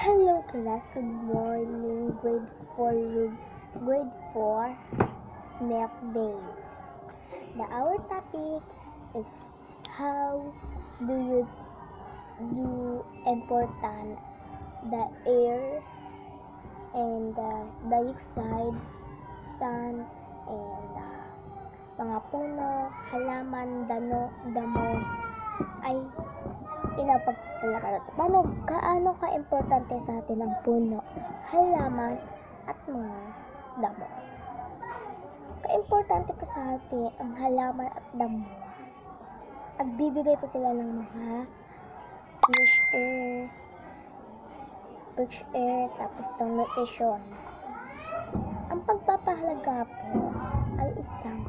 Hello class, good morning. Grade 4 math days. Our topic is how do you do important the air and the dioxides, sun, and mga puno, halaman, damo ay pinapagsasalat. Kaano ka-importante sa atin ang puno, halaman, at mga damo? Ka-importante po sa atin ang halaman at damo. Nagbibigay po sila ng mga fresh air, tapos ng nutrition. Ang pagpapahalaga po ay isang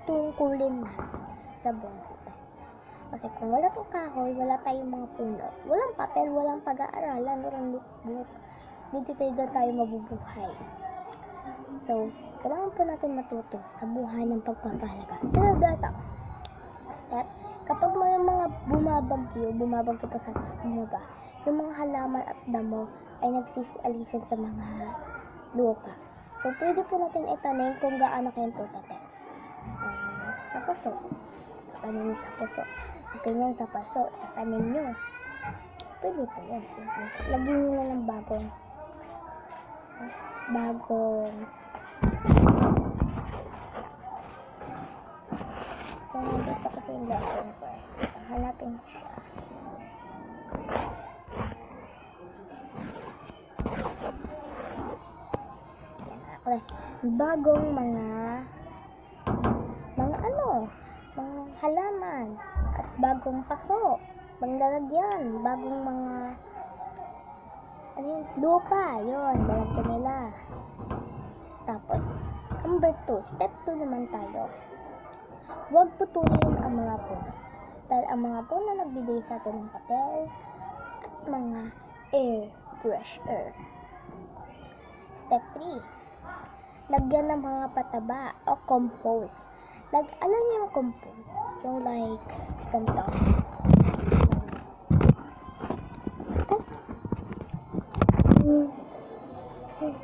tungkulin na sa buhay. Kasi kung wala tong kahoy, wala tayong mga puno, walang papel, walang pag-aaralan, walang notebook, hindi tayo mabubuhay. So, kailangan po natin matuto sa buhay ng pagpapahalaga. Pero data, step, kapag may mga bumabagyo pa sa bumaba, yung mga halaman at damo ay nagsisialisan sa mga lupa. So, pwede po natin itanim kung gaano ka-importante. Sa puso. Tanim sa puso. Ganyan sa paso, tatanim nyo. Pwede po yun. Lagyan nyo na ng bagong so, nandito kasi yung lesson ko hanapin ko siya. Bagong mga halaman at bagong paso, lalagyan, bagong mga lupa, yun, lalagyan nila. Tapos, number 2, step 2 naman tayo. Huwag putulin ang mga puno. Dahil ang mga puno nagbibigay sa atin ng papel at mga fresh air. Step 3, lagyan ng mga pataba o compost. Alam niyo yung compost? Yung like, ganito.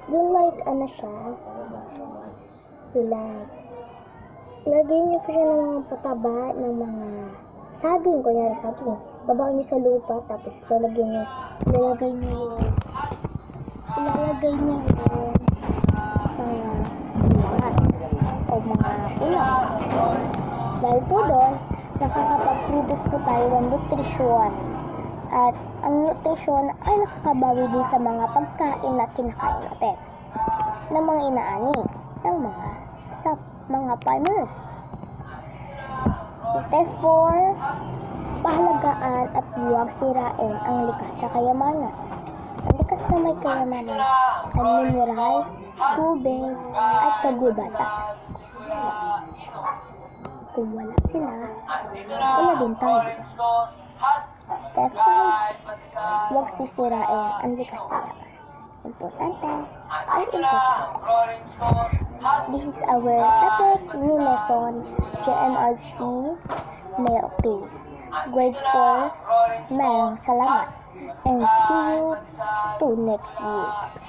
Yung like, siya? Yung like, lagyan niyo siya ng mga pataba, ng mga saging, kunyari saging. Babaw niyo sa lupa, tapos ilalagay niyo yung o mga puno. Dahil po doon, nakakapag-produce po tayo ng nutrisyon. At ang nutrisyon ay nakakabawi din sa mga pagkain na kinakain natin ng mga inaani ng mga farmers. Step 4, pahalagaan at huwag sirain ang likas na kayamanan. Ang likas na may kayamanan ay mineral, tubig, at kagubata. Kung wala sila, wala din tayo. Step 5, huwag sisirain ang likas na yaman. Importante ay importante. This is our topic, new lesson, JMRC Male Peace. Grade 4, maraming salamat. And see you to next week.